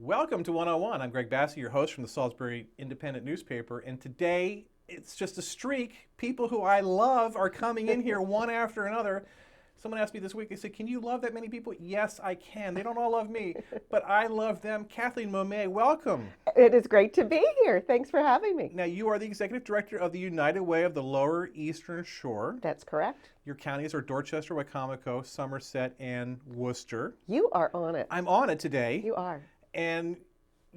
Welcome to 101. I'm Greg Bassey, your host from the Salisbury Independent newspaper, and today it's just a streak. People who I love are coming in here one after another. Someone asked me this week, they said, can you love that many people? Yes, I can. They don't all love me, but I love them. Kathleen Mommé, welcome. It is great to be here. Thanks for having me. Now, you are the executive director of the United Way of the Lower Eastern Shore. That's correct. Your counties are Dorchester, Wicomico, Somerset, and Worcester. You are on it. I'm on it today. You are. And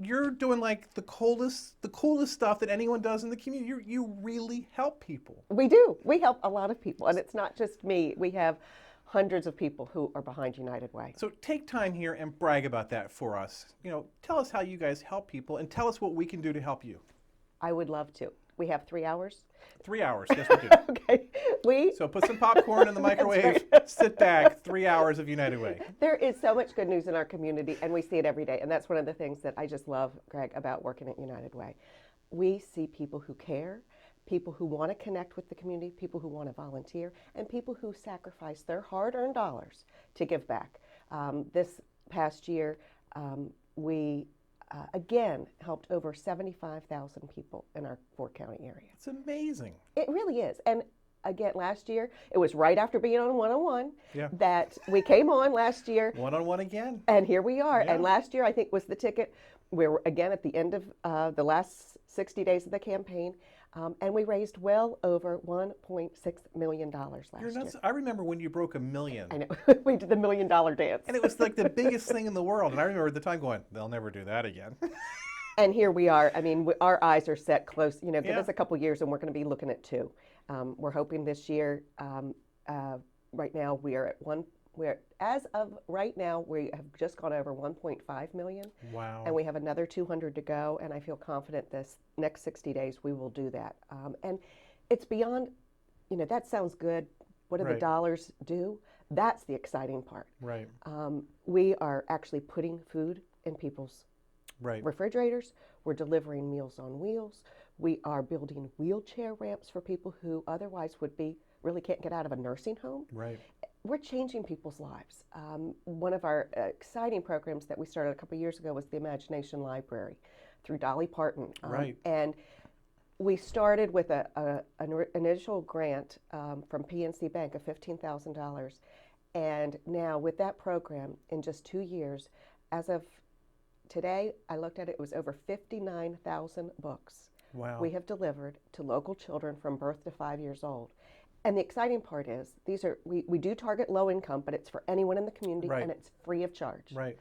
you're doing like the coolest stuff that anyone does in the community. You really help people. We do. We help a lot of people, and it's not just me. We have hundreds of people who are behind United Way. So take time here and brag about that for us. You know, tell us how you guys help people, and tell us what we can do to help you. I would love to. We have 3 hours. 3 hours, yes we do. Okay. So put some popcorn in the microwave, sit back, 3 hours of United Way. There is so much good news in our community, and we see it every day. And that's one of the things that I just love, Greg, about working at United Way. We see people who care, people who want to connect with the community, people who want to volunteer, and people who sacrifice their hard-earned dollars to give back. This past year, we again helped over 75,000 people in our 4-county area. It's amazing. It really is. And again, last year, it was right after being on 101 that we came on last year. 101 again. And here we are. Yeah. And last year, I think, was the ticket. We were, again, at the end of the last 60 days of the campaign. And we raised well over $1.6 million last year. I remember when you broke $1 million. I know. We did the $1 million dance. And it was like the biggest thing in the world. And I remember at the time going, they'll never do that again. And here we are. I mean, our eyes are set close. You know, give us a couple years and we're going to be looking at 2. We're hoping this year, right now, as of right now, we have just gone over 1.5 million. Wow. And we have another 200 to go, and I feel confident this next 60 days we will do that. And it's beyond, you know, that sounds good. What do the dollars do? That's the exciting part. Right. We are actually putting food in people's refrigerators. We're delivering Meals on Wheels. We are building wheelchair ramps for people who otherwise really can't get out of a nursing home. Right. We're changing people's lives. One of our exciting programs that we started a couple of years ago was the Imagination Library through Dolly Parton. And we started with an initial grant from PNC Bank of $15,000. And now with that program, in just 2 years, as of today, I looked at it, it was over 59,000 books. Wow. We have delivered to local children from birth to 5 years old. And the exciting part is, we do target low income, but it's for anyone in the community, and it's free of charge. Right.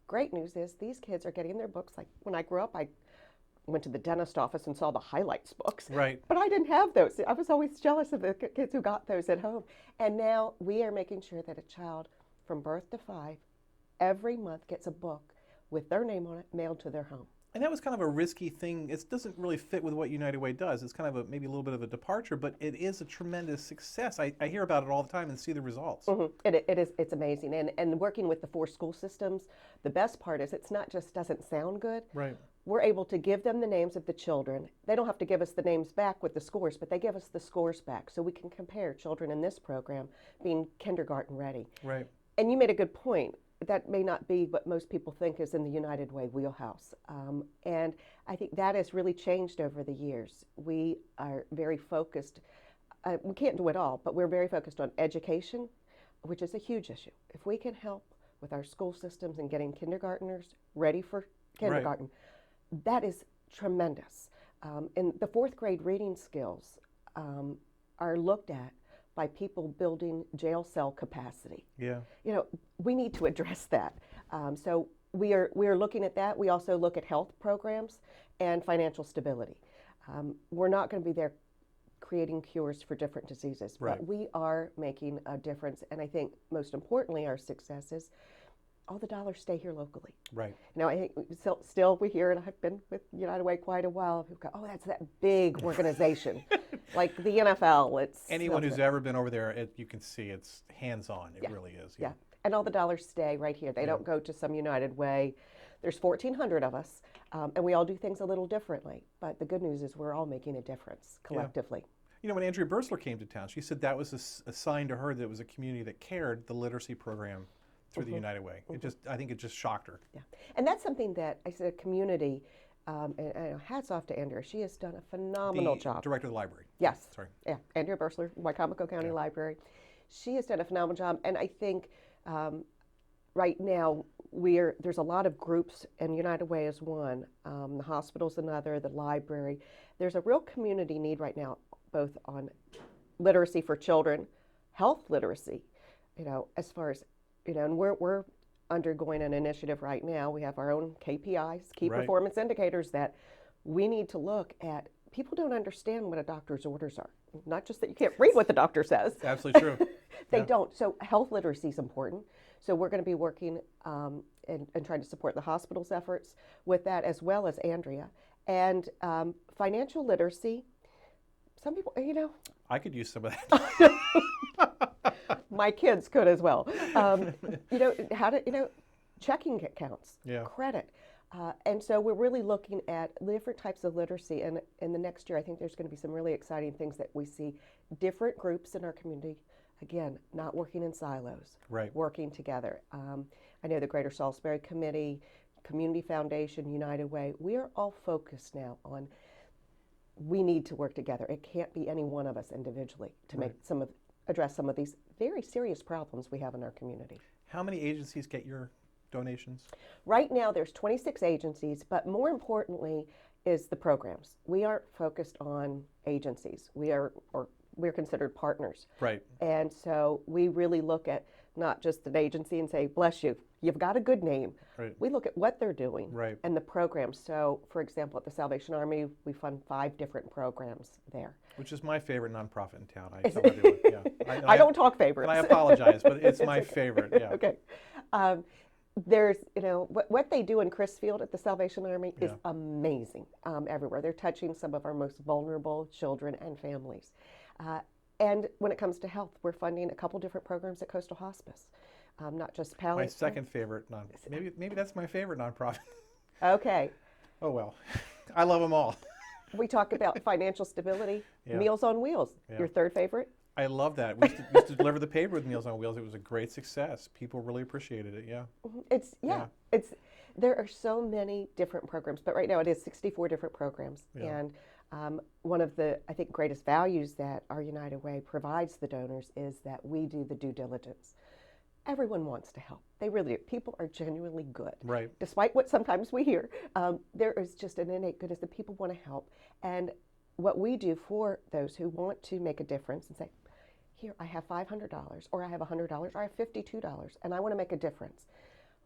Great news is these kids are getting their books. Like when I grew up, I went to the dentist office and saw the highlights books. Right. But I didn't have those. I was always jealous of the kids who got those at home. And now we are making sure that a child from birth to 5 every month gets a book with their name on it mailed to their home. And that was kind of a risky thing. It doesn't really fit with what United Way does. It's kind of maybe a little bit of a departure, but it is a tremendous success. I hear about it all the time and see the results. Mm-hmm. It's amazing. And working with the 4 school systems, the best part is it's not just doesn't sound good. Right. We're able to give them the names of the children. They don't have to give us the names back with the scores, but they give us the scores back so we can compare children in this program being kindergarten ready. Right. And you made a good point. That may not be what most people think is in the United Way wheelhouse. And I think that has really changed over the years. We are very focused. We can't do it all, but we're very focused on education, which is a huge issue. If we can help with our school systems and getting kindergartners ready for kindergarten, that is tremendous. And the 4th grade reading skills are looked at by people building jail cell capacity. Yeah. You know, we need to address that. So we are looking at that. We also look at health programs and financial stability. We're not going to be there creating cures for different diseases. Right. But we are making a difference. And I think most importantly, our success is all the dollars stay here locally. Right. Now, I think still we hear, and I've been with United Way quite a while, people go, oh, that's that big organization, like the NFL. It's Anyone who's ever been over there, you can see it's hands-on. It really is. Yeah. And all the dollars stay right here. They don't go to some United Way. There's 1,400 of us, and we all do things a little differently. But the good news is we're all making a difference collectively. You know, when Andrea Bursler came to town, she said that was a sign to her that it was a community that cared, the literacy program through the United Way. I think it just shocked her. Yeah, and that's something that I said, community, and hats off to Andrea. She has done a phenomenal job. Director of the library. Yes. Sorry. Yeah, Andrea Bursler, Wycomico County Library. She has done a phenomenal job, and I think right now there's a lot of groups, and United Way is one. The hospital's another. The library. There's a real community need right now, both on literacy for children, health literacy. You know, as far as and we're undergoing an initiative right now. We have our own KPIs, key performance indicators, that we need to look at. People don't understand what a doctor's orders are. Not just that you can't read what the doctor says. Absolutely true. They don't. So health literacy is important. So we're going to be working and trying to support the hospital's efforts with that, as well as Andrea. And financial literacy, some people, I could use some of that. My kids could as well. How to, checking accounts, credit. And so we're really looking at different types of literacy. And in the next year, I think there's going to be some really exciting things that we see different groups in our community, again, not working in silos, working together. I know the Greater Salisbury Committee, Community Foundation, United Way, we are all focused now on we need to work together. It can't be any one of us individually to address some of these very serious problems we have in our community. How many agencies get your donations? Right now there's 26 agencies, but more importantly is the programs. We aren't focused on agencies. We're considered partners. Right. And so we really look at not just an agency and say, bless you, you've got a good name. Right. We look at what they're doing and the programs. So, for example, at the Salvation Army, we fund 5 different programs there. Which is my favorite nonprofit in town. I don't talk favorites. And I apologize, but it's my favorite. Yeah. Okay. There's, what they do in Chrisfield at the Salvation Army is amazing everywhere. They're touching some of our most vulnerable children and families. And when it comes to health, we're funding a couple different programs at Coastal Hospice, not just palliative. My second favorite, maybe that's my favorite nonprofit. Okay. Oh, well, I love them all. We talk about financial stability, Meals on Wheels. Your third favorite? I love that. We used to deliver the paper with Meals on Wheels. It was a great success. People really appreciated it, There are so many different programs, but right now it is 64 different programs. And one of the, I think, greatest values that our United Way provides the donors is that we do the due diligence. Everyone wants to help. They really do. People are genuinely good. Right. Despite what sometimes we hear, there is just an innate goodness that people want to help. And what we do for those who want to make a difference and say, here, I have $500, or I have $100, or I have $52, and I want to make a difference.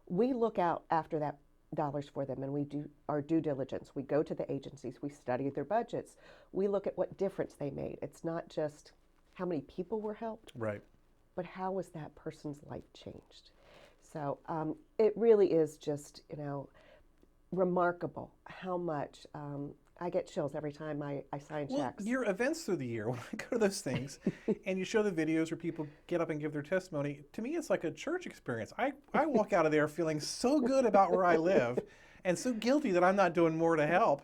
We look out after that dollars for them, and we do our due diligence. We go to the agencies, we study their budgets, we look at what difference they made. It's not just how many people were helped, but how was that person's life changed. So it really is just, remarkable how much I get chills every time I sign checks. Your events through the year, when I go to those things and you show the videos where people get up and give their testimony, to me it's like a church experience. I walk out of there feeling so good about where I live and so guilty that I'm not doing more to help.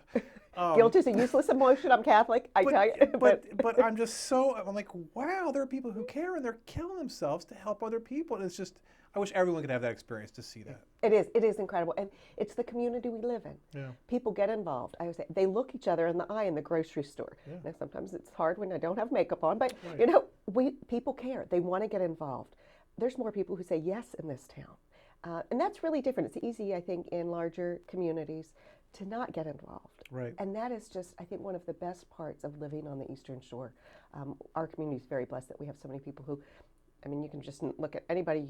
Guilt is a useless emotion. I'm Catholic, I tell you. But I'm just I'm like, wow, there are people who care and they're killing themselves to help other people. And it's just, I wish everyone could have that experience to see that. It is incredible. And it's the community we live in. Yeah. People get involved. I would say they look each other in the eye in the grocery store. Yeah. Now, sometimes it's hard when I don't have makeup on, but people care. They want to get involved. There's more people who say yes in this town. And that's really different. It's easy, I think, in larger communities to not get involved. Right. And that is just, I think, one of the best parts of living on the Eastern Shore. Our community is very blessed that we have so many people who, you can just look at anybody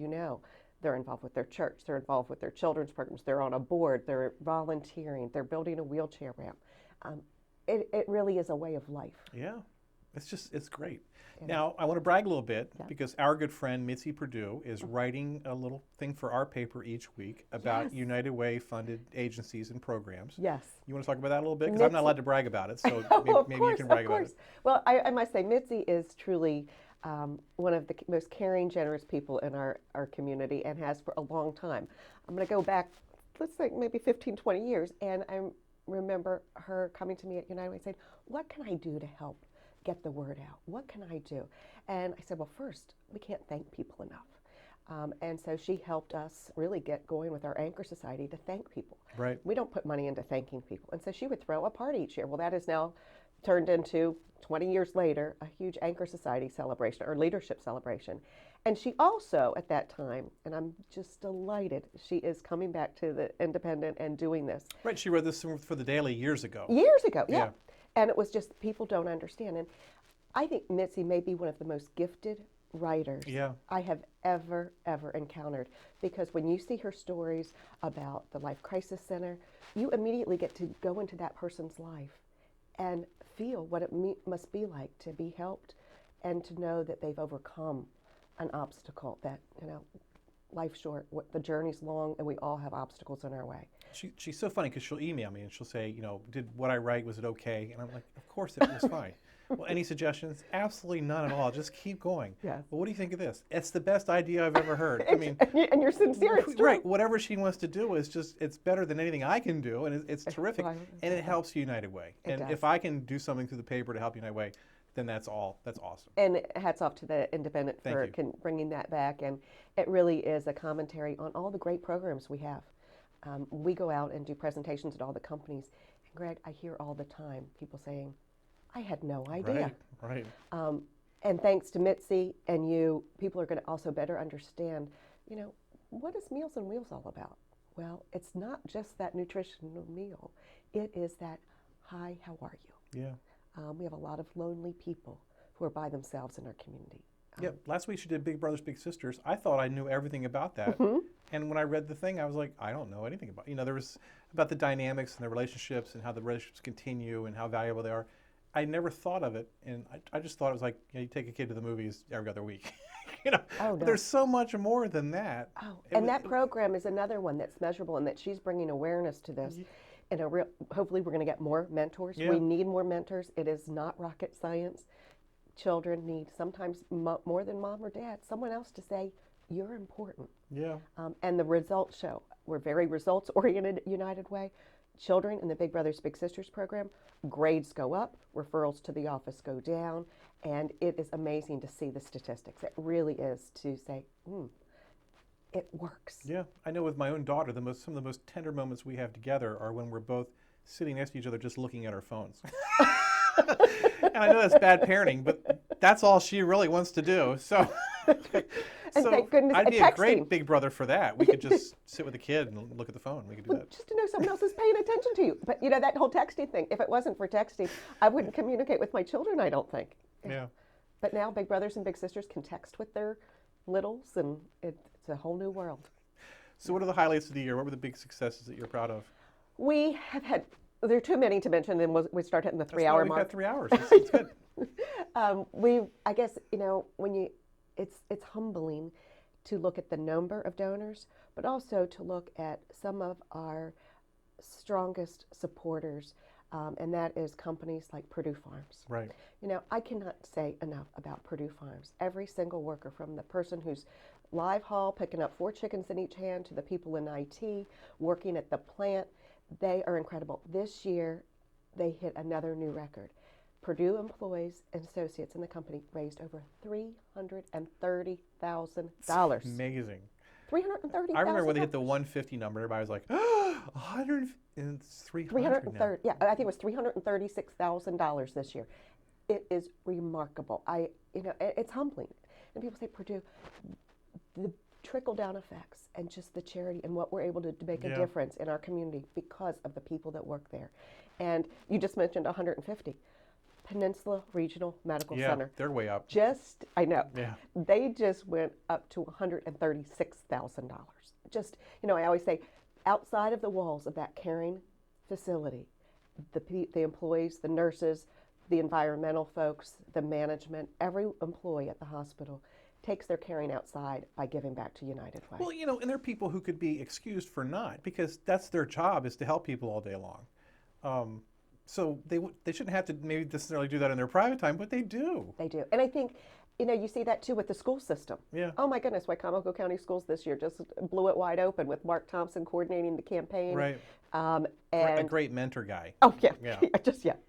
they're involved with their church, they're involved with their children's programs, they're on a board, they're volunteering, they're building a wheelchair ramp. It really is a way of life. Yeah. It's great. Yeah. Now, I want to brag a little bit Yeah. because our good friend Mitzi Purdue is writing a little thing for our paper each week about Yes. United Way funded agencies and programs. Yes. You want to talk about that a little bit? Because I'm not Mitzi- allowed to brag about it, so Of maybe course, you can brag of about course. it. Well, I must say, Mitzi is truly one of the most caring, generous people in our community and has for a long time. I'm going to go back, let's say maybe 15, 20 years, and I remember her coming to me at United Way saying, what can I do to help get the word out? What can I do? And I said, well, first, we can't thank people enough. And so she helped us really get going with our Anchor Society to thank people. Right. We don't put money into thanking people. And so she would throw a party each year. Well, that is now turned into, 20 years later, a huge Anchor Society celebration or leadership celebration. And she also, at that time, and I'm just delighted, she is coming back to the Independent and doing this. Right. She wrote this for the Daily years ago. Years ago, yeah. Yeah. And it was just, people don't understand. And I think Mitzi may be one of the most gifted writers Yeah. I have ever encountered, because when you see her stories about the Life Crisis Center, you immediately get to go into that person's life and feel what it must be like to be helped and to know that they've overcome an obstacle, that, life's short, the journey's long, and we all have obstacles in our way. She's so funny because she'll email me and she'll say, did what I write, was it okay? And I'm like, of course it was fine. Well, any suggestions? Absolutely none at all. Just keep going. Yes. Well, what do you think of this? It's the best idea I've ever heard. I mean, and you're sincere, it's true. right. Whatever she wants to do is it's better than anything I can do, and it's terrific. Well, And it helps United Way. And does. if I can do something through the paper to help United Way, then that's awesome. And hats off to the Independent Thank for you. bringing that back. And it really is a commentary on all the great programs we have. We go out and do presentations at all the companies. And Greg, I hear all the time people saying, I had no idea. Right. And thanks to Mitzi and you, people are going to also better understand, what is Meals on Wheels all about? Well, it's not just that nutritional meal. It is that, hi, how are you? Yeah. We have a lot of lonely people who are by themselves in our community. Yeah, last week she did Big Brothers Big Sisters. I thought I knew everything about that, and when I read the thing, I was like, I don't know anything about. There was about the dynamics and the relationships and how the relationships continue and how valuable they are. I never thought of it, and I just thought it was like you take a kid to the movies every other week. Oh, no. There's so much more than that. Oh, and that program is another one that's measurable, and that she's bringing awareness to this. And hopefully we're going to get more mentors. Yeah. We need more mentors. It is not rocket science. Children need sometimes more than mom or dad, someone else to say, you're important. Yeah. And the results show. We're very results-oriented at United Way. Children in the Big Brothers Big Sisters program, grades go up, referrals to the office go down, and it is amazing to see the statistics. It really is to say, it works. Yeah, I know with my own daughter, some of the most tender moments we have together are when we're both sitting next to each other just looking at our phones. And I know that's bad parenting, but that's all she really wants to do. So, And thank goodness, I'd and be a great texting. big brother for that. We could just sit with a kid and look at the phone. We could do Well, that. just to know someone else is paying attention to you. But that whole texting thing, if it wasn't for texting, I wouldn't communicate with my children, I don't think. Yeah. But now Big Brothers and Big Sisters can text with their littles, and it's a whole new world. So what are the highlights of the year? What were the big successes that you're proud of? We have had, there are too many to mention, and we start hitting the That's why 3-hour we've mark. got 3 hours. It's good. I guess, when it's humbling to look at the number of donors, but also to look at some of our strongest supporters, and that is companies like Perdue Farms. Right. I cannot say enough about Perdue Farms. Every single worker, from the person who's live haul, picking up 4 chickens in each hand, to the people in IT, working at the plant, they are incredible. This year, they hit another new record. Perdue employees and associates in the company raised over $330,000. Amazing. $330,000. I remember when they hit the 150 number, everybody was like, 100 and 300 now. 330. Yeah, I think it was $336,000 this year. It is remarkable. It's humbling. And people say, Perdue, the trickle-down effects and just the charity and what we're able to make a difference in our community because of the people that work there. And you just mentioned 150. Peninsula Regional Medical Center. They're way up. I know. Yeah. They just went up to $136,000. I always say, outside of the walls of that caring facility, the employees, the nurses, the environmental folks, the management, every employee at the hospital takes their caring outside by giving back to United Way. Well, and there are people who could be excused for not, because that's their job, is to help people all day long. So they shouldn't have to maybe necessarily do that in their private time, but they do. They do. And I think, you see that too with the school system. Yeah. Oh my goodness, Wycomico County Schools this year just blew it wide open with Mark Thompson coordinating the campaign. Right. And A great mentor guy. oh yeah, Yeah.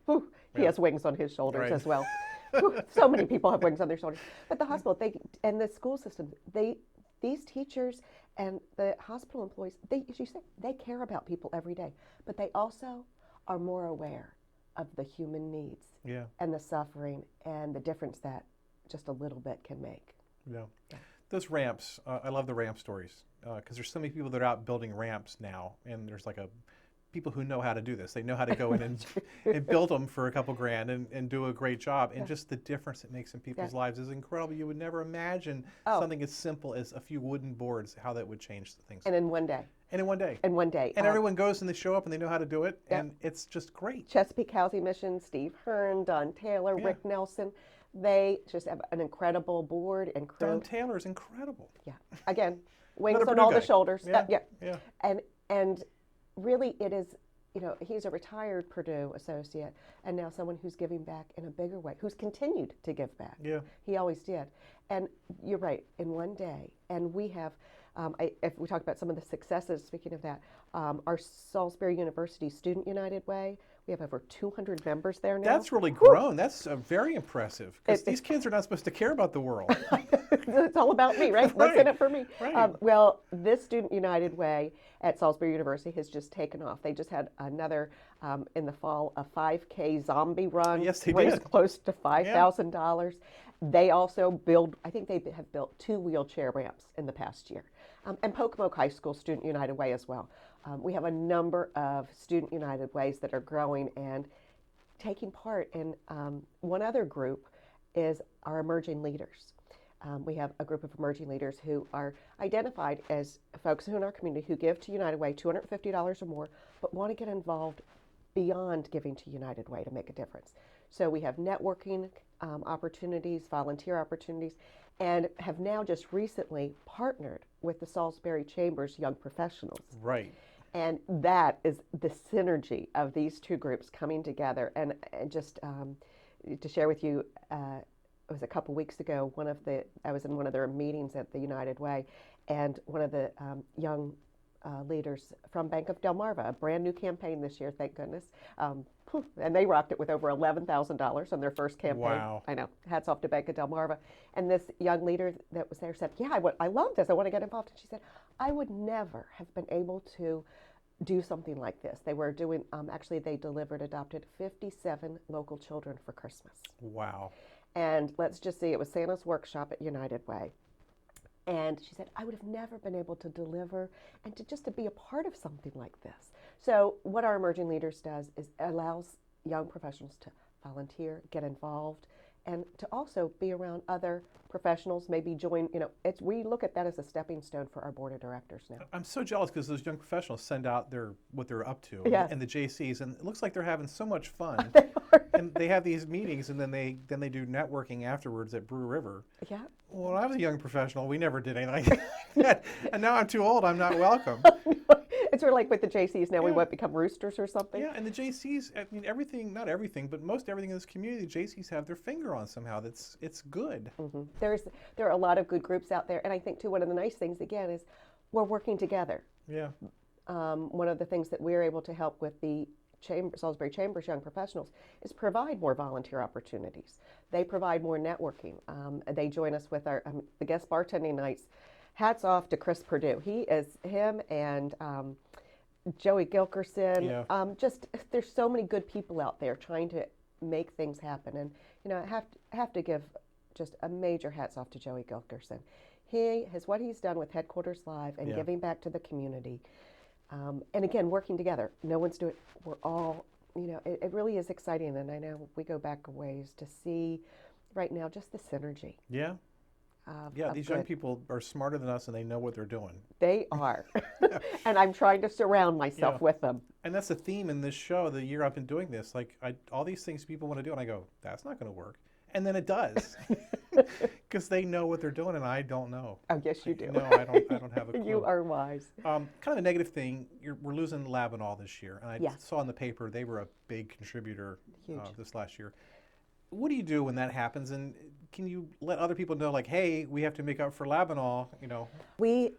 Whew, he Yeah. has wings on his shoulders Right. as well. Whew, so many people have wings on their shoulders. But the hospital, and the school system, these teachers and the hospital employees, as you say, they care about people every day, but they also are more aware of the human needs Yeah. and the suffering and the difference that just a little bit can make. Yeah. Those ramps, I love the ramp stories, because there's so many people that are out building ramps now, and there's like people who know how to do this. They know how to go in and build them for a couple grand and do a great job. And just the difference it makes in people's lives is incredible. You would never imagine something as simple as a few wooden boards, how that would change things. And in one day. And in one day. In one day. And everyone goes and they show up and they know how to do it, and it's just great. Chesapeake Housing Mission, Steve Hearn, Don Taylor, Rick Nelson, they just have an incredible board and crew. Don Taylor's incredible. Yeah. Again, wings Another on Purdue all guy. the shoulders. Yeah. And really it is, he's a retired Purdue associate and now someone who's giving back in a bigger way, who's continued to give back. Yeah. He always did. And you're right, in one day. And we have, if we talk about some of the successes, speaking of that, our Salisbury University Student United Way, we have over 200 members there now. That's really grown. That's very impressive, because these kids are not supposed to care about the world. It's all about me, right? What's in it for me? Right. Well, this Student United Way at Salisbury University has just taken off. They just had another, in the fall, a 5K zombie run. Yes, they raised did. Close to $5,000. They also I think they have built 2 wheelchair ramps in the past year. And Pocomoke High School Student United Way as well. We have a number of Student United Ways that are growing and taking part in. One other group is our emerging leaders. We have a group of emerging leaders who are identified as folks who in our community who give to United Way $250 or more, but want to get involved beyond giving to United Way to make a difference. So we have networking opportunities, volunteer opportunities, and have now just recently partnered with the Salisbury Chamber's Young Professionals. Right. And that is the synergy of these two groups coming together. And just to share with you, it was a couple weeks ago, I was in one of their meetings at the United Way, and one of the young leaders from Bank of Delmarva, a brand new campaign this year, thank goodness, and they rocked it with over $11,000 on their first campaign. Wow. I know, hats off to Bank of Delmarva. And this young leader that was there said, I love this, I want to get involved. And she said, I would never have been able to do something like this. They were doing, actually they adopted 57 local children for Christmas. Wow. And let's just see, it was Santa's Workshop at United Way. And she said, I would have never been able to deliver and to be a part of something like this. So what our Emerging Leaders does is allows young professionals to volunteer, get involved, and to also be around other professionals, maybe join, we look at that as a stepping stone for our board of directors now. I'm so jealous, because those young professionals send out what they're up to and the JCs, and it looks like they're having so much fun. They are. And they have these meetings, and then they do networking afterwards at Brew River. Yeah. Well, when I was a young professional, we never did anything like that. And now I'm too old, I'm not welcome. It's sort of like with the JCs now, we might become roosters or something. Yeah, and the JCs, I mean, everything, not everything, but most everything in this community, the JCs have their finger on somehow. It's good. Mm-hmm. There are a lot of good groups out there, and I think too one of the nice things again is we're working together. Yeah. One of the things that we're able to help with the Salisbury Chamber's Young Professionals is provide more volunteer opportunities. They provide more networking. They join us with the guest bartending nights. Hats off to Chris Purdue. Him and Joey Gilkerson. Yeah. There's so many good people out there trying to make things happen. And I have to give just a major hats off to Joey Gilkerson. What he's done with Headquarters Live and giving back to the community. And again, working together. No one's doing. We're all. It really is exciting. And I know we go back a ways to see right now just the synergy. Yeah. Yeah, of these young good. people are smarter than us and they know what they're doing. They are. And I'm trying to surround myself Yeah. with them. And that's the theme in this show, the year I've been doing this. Like, all these things people want to do, and I go, that's not going to work. And then it does. Because they know what they're doing, and I don't know. Oh, yes, you do. No, I don't have a clue. You are wise. Kind of a negative thing, we're losing Lavin this year. And I Yes. saw in the paper they were a big contributor Huge. this last year. What do you do when that happens? And can you let other people know, like, hey, we have to make up for Lavin, We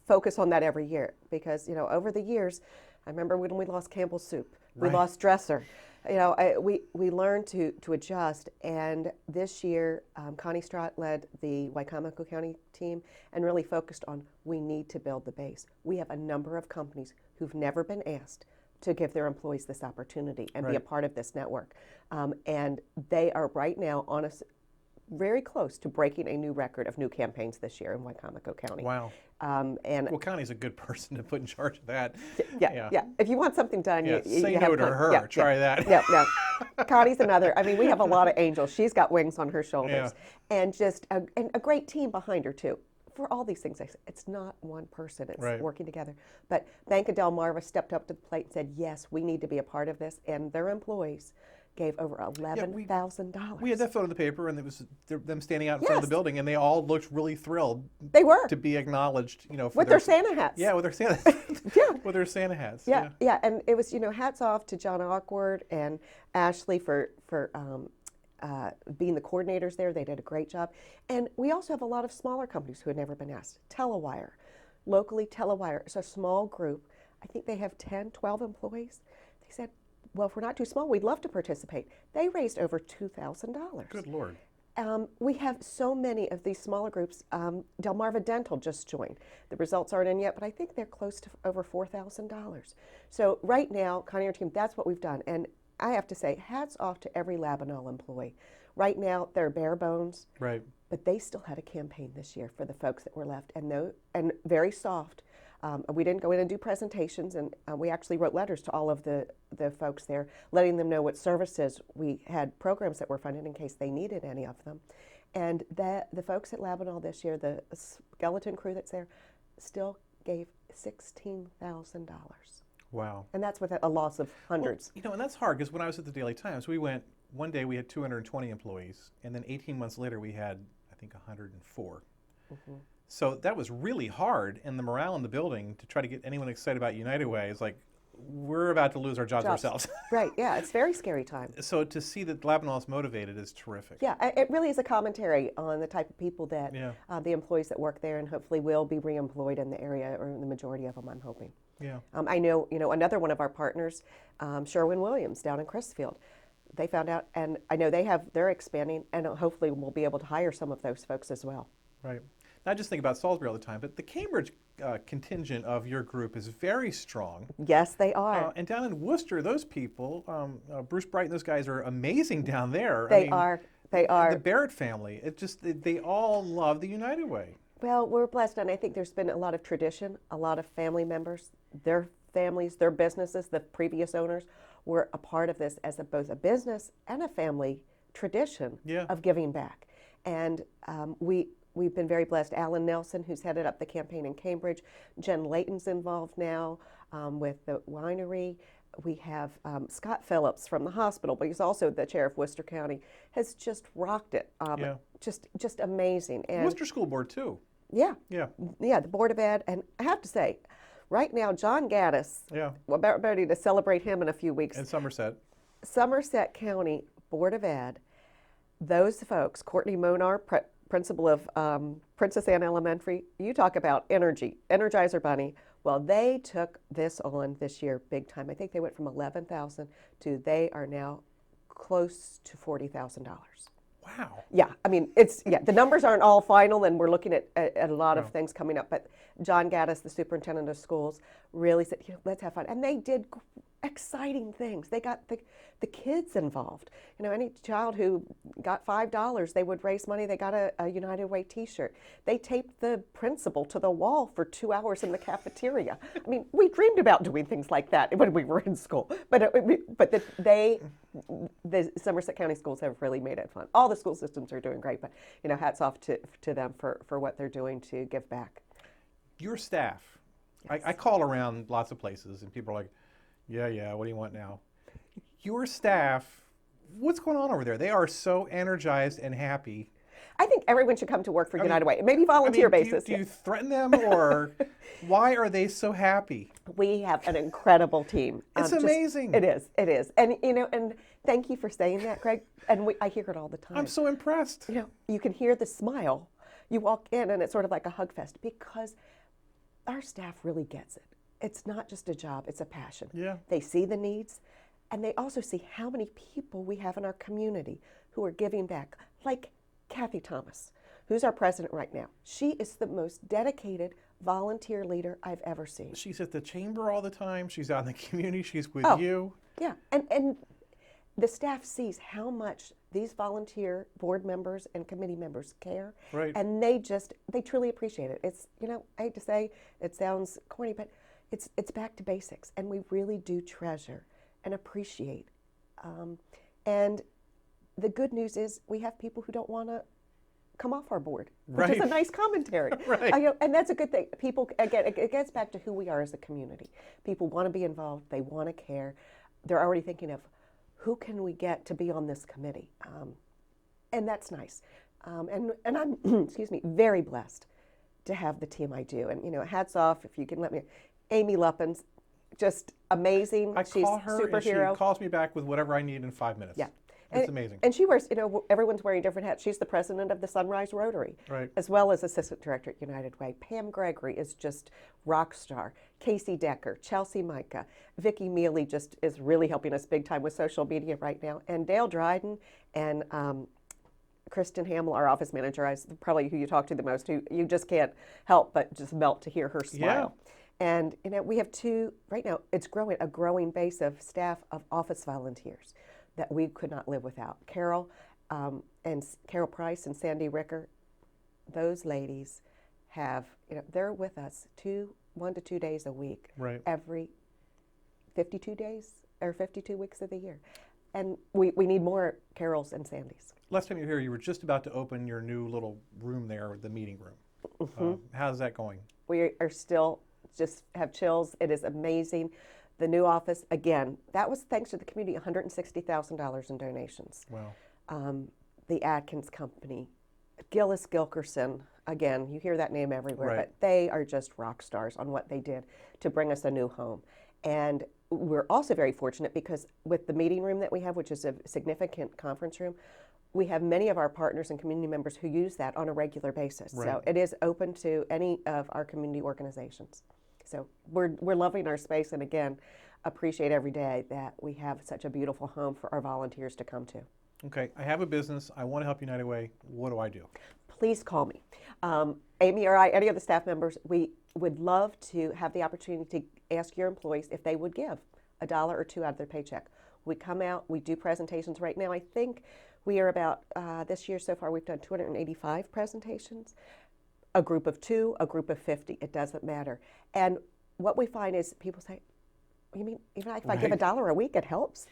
focus on that every year because, over the years, I remember when we lost Campbell's Soup, we Right. lost Dresser. We learned to adjust. And this year, Connie Strott led the Wicomico County team and really focused on we need to build the base. We have a number of companies who've never been asked to give their employees this opportunity and be a Right. part of this network. And they are right now very close to breaking a new record of new campaigns this year in Wicomico County. Wow. And Well, Connie's a good person to put in charge of that. yeah. If you want something done, Yeah, you say have no to Connie. her. Yeah, Try that. Yeah. Connie's another. I mean, we have a lot of angels. She's got wings on her shoulders, and just a great team behind her too. For all these things, it's not one person. It's Right. working together. But Bank of Delmarva stepped up to the plate and said, "Yes, we need to be a part of this," and their employees gave over $11,000. We had that photo in the paper, and it was them standing out in front of the Yes. building, and they all looked really thrilled They were to be acknowledged, for with their Santa hats. Yeah, with their Santa. Yeah. With their Santa hats. Yeah, and it was, hats off to John Awkward and Ashley for being the coordinators there. They did a great job. And we also have a lot of smaller companies who had never been asked. Telewire. Locally, Telewire is a small group. I think they have 10, 12 employees. They said, well, if we're not too small, we'd love to participate. They raised over $2,000. Good Lord. We have so many of these smaller groups. Delmarva Dental just joined. The results aren't in yet, but I think they're close to over $4,000. So right now, Connie and her team, that's what we've done. And I have to say, hats off to every Labanal employee. Right now, they're bare bones, Right. but they still had a campaign this year for the folks that were left, and very soft. We didn't go in and do presentations, and we actually wrote letters to all of the folks there, letting them know what services we had, programs that were funded in case they needed any of them. And the folks at Labanal this year, the skeleton crew that's there, still gave $16,000. Wow. And that's with a loss of hundreds. Well, and that's hard because when I was at the Daily Times, one day we had 220 employees, and then 18 months later we had, I think, 104. Mm-hmm. So that was really hard, and the morale in the building to try to get anyone excited about United Way is like, we're about to lose our jobs ourselves. Right, yeah, it's a very scary time. So to see that Labanal is motivated is terrific. Yeah, it really is a commentary on the type of people that the employees that work there, and hopefully will be reemployed in the area, or the majority of them, I'm hoping. Yeah. I know, another one of our partners, Sherwin-Williams down in Chrisfield, they found out, and I know they're expanding, and hopefully we'll be able to hire some of those folks as well. Right. Not just think about Salisbury all the time, but the Cambridge contingent of your group is very strong. Yes, they are. And down in Worcester, those people, Bruce Bright and those guys are amazing down there. They are. The Barrett family, they all love the United Way. Well, we're blessed, and I think there's been a lot of tradition, a lot of family members, their families, their businesses, the previous owners were a part of this as both a business and a family tradition of giving back. And we've been very blessed. Alan Nelson, who's headed up the campaign in Cambridge, Jen Layton's involved now with the winery. We have Scott Phillips from the hospital, but he's also the chair of Worcester County, has just rocked it. Just amazing. And Worcester School Board, too. Yeah, Yeah. the Board of Ed. And I have to say, right now, John Gaddis, we're about ready to celebrate him in a few weeks. And Somerset. Somerset County Board of Ed, those folks, Courtney Monar, principal of Princess Anne Elementary, you talk about energy, Energizer Bunny. Well, they took this on this year big time. I think they went from $11,000 to they are now close to $40,000. Wow. Yeah, I mean, the numbers aren't all final, and we're looking at a lot of things coming up. But John Gaddis, the superintendent of schools, really said, let's have fun. And they did exciting things. They got the kids involved. You know, any child who got $5, they would raise money. They got a United Way t-shirt. They taped the principal to the wall for 2 hours in the cafeteria. I mean, we dreamed about doing things like that when we were in school. But the Somerset County schools have really made it fun. All the school systems are doing great, but you know, hats off to them for what they're doing to give back. Your staff, Yes. I call around lots of places and people are like, yeah, what do you want now? Your staff, what's going on over there? They are so energized and happy. I think everyone should come to work for United Way. Maybe volunteer basis. Do you threaten them, or why are they so happy? We have an incredible team. It's amazing. It is. And you know, and thank you for saying that, Greg. And I hear it all the time. I'm so impressed. You know, you can hear the smile. You walk in and it's sort of like a hug fest because our staff really gets it. It's not just a job, it's a passion. Yeah. They see the needs, and they also see how many people we have in our community who are giving back, like Kathy Thomas, who's our president right now. She is the most dedicated volunteer leader I've ever seen. She's at the chamber all the time. She's out in the community. She's with Oh, you. Yeah, and the staff sees how much these volunteer board members and committee members care, Right. and they truly appreciate it. It's, you know, I hate to say, it sounds corny, but it's back to basics, and we really do treasure and appreciate. And the good news is we have people who don't want to come off our board, which is a Right. nice commentary. Right. You know, and that's a good thing. People, again, it gets back to who we are as a community. People want to be involved. They want to care. They're already thinking of who can we get to be on this committee, and that's nice. And I'm, excuse me, very blessed to have the team I do. And you know, hats off if you can let me. Amy Luppins, just amazing. I call her and she superhero. calls me back with whatever I need in 5 minutes. Yeah. It's amazing. And she wears, you know, everyone's wearing different hats. She's the president of the Sunrise Rotary, Right. as well as assistant director at United Way. Pam Gregory is just rock star. Casey Decker, Chelsea Micah, Vicki Mealy just is really helping us big time with social media right now. And Dale Dryden and Kristen Hamill, our office manager, is probably who you talk to the most, who you just can't help but just melt to hear her smile. And you know, we have right now, it's a growing base of staff of office volunteers that we could not live without. Carol Price and Sandy Ricker, those ladies have, you know, they're with us 1 to 2 days a week, Right. every 52 days or 52 weeks of the year. And we need more Carols and Sandys. Last time you were here, you were just about to open your new little room there, the meeting room. How's that going? We are still just have chills. It is amazing. The new office, again, that was thanks to the community, $160,000 in donations. Wow. The Atkins Company, Gillis Gilkerson, again, you hear that name everywhere, Right. but they are just rock stars on what they did to bring us a new home. And we're also very fortunate because with the meeting room that we have, which is a significant conference room, we have many of our partners and community members who use that on a regular basis. Right. So it is open to any of our community organizations. So we're loving our space, and again, appreciate every day that we have such a beautiful home for our volunteers to come to. Okay, I have a business. I want to help United Way. What do I do? Please call me. Amy or I, any of the staff members, we would love to have the opportunity to ask your employees if they would give $1 or $2 out of their paycheck. We come out, we do presentations right now. I think we are about, this year so far, we've done 285 presentations. A group of 2, a group of 50, it doesn't matter. And what we find is people say, you mean, even if I give $1 a week, it helps?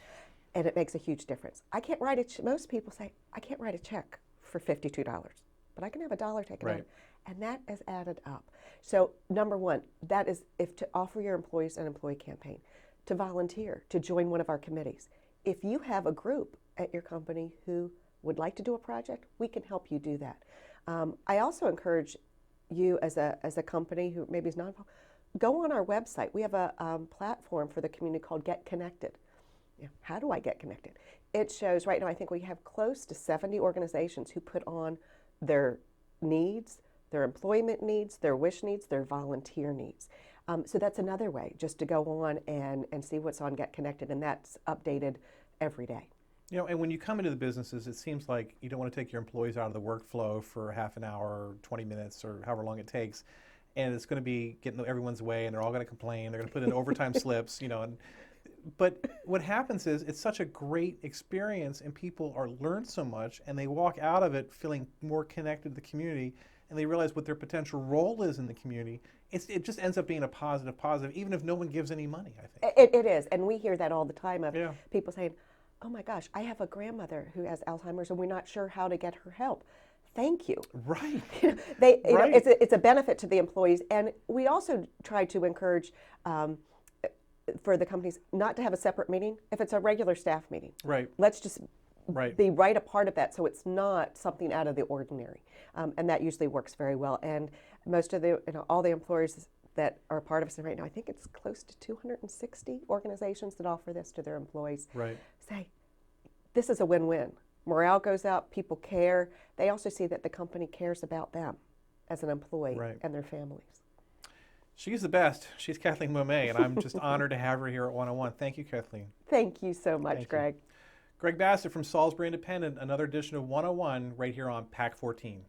And it makes a huge difference. I can't write most people say, I can't write a check for $52, but I can have $1 taken out. And that is added up. So number one, that is if to offer your employees an employee campaign, to volunteer, to join one of our committees. If you have a group at your company who would like to do a project, we can help you do that. I also encourage you as a company who maybe is not, go on our website. We have a platform for the community called Get Connected. How do I get connected? It shows right now, I think we have close to 70 organizations who put on their needs, their employment needs, their wish needs, their volunteer needs. So that's another way, just to go on and see what's on Get Connected, and that's updated every day. You know, and when you come into the businesses, it seems like you don't want to take your employees out of the workflow for half an hour or 20 minutes or however long it takes. And it's going to be getting everyone's way, and they're all going to complain. They're going to put in overtime slips, you know. But what happens is it's such a great experience, and people are learn so much, and they walk out of it feeling more connected to the community, and they realize what their potential role is in the community. It just ends up being a positive, even if no one gives any money, I think. It is, and we hear that all the time of Yeah. people saying, "Oh my gosh, I have a grandmother who has Alzheimer's, and we're not sure how to get her help." Thank you. Right. They, you Right. know, it's a benefit to the employees, and we also try to encourage for the companies not to have a separate meeting if it's a regular staff meeting. Right. Let's just Right. be right a part of that, so it's not something out of the ordinary, and that usually works very well. And most of the, all the employers that are part of us right now, I think it's close to 260 organizations that offer this to their employees. Right. Say, this is a win-win. Morale goes up, people care. They also see that the company cares about them as an employee Right. and their families. She's the best. She's Kathleen Mommé, and I'm just honored to have her here at 101. Thank you, Kathleen. Thank you so much, Thank you. Greg. Greg Bassett from Salisbury Independent, another edition of 101 right here on PAC 14.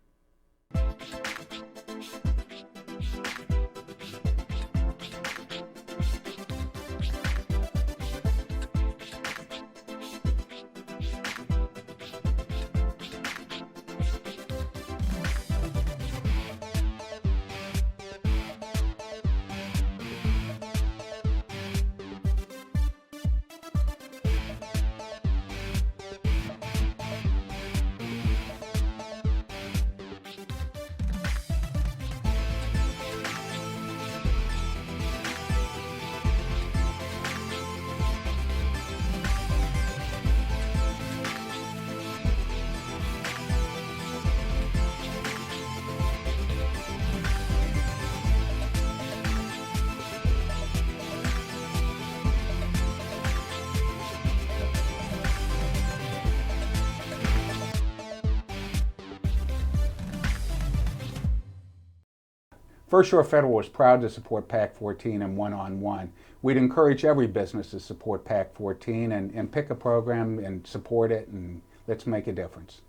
First Shore Federal is proud to support PAC 14 and 101. We'd encourage every business to support PAC 14 and pick a program and support it, and let's make a difference.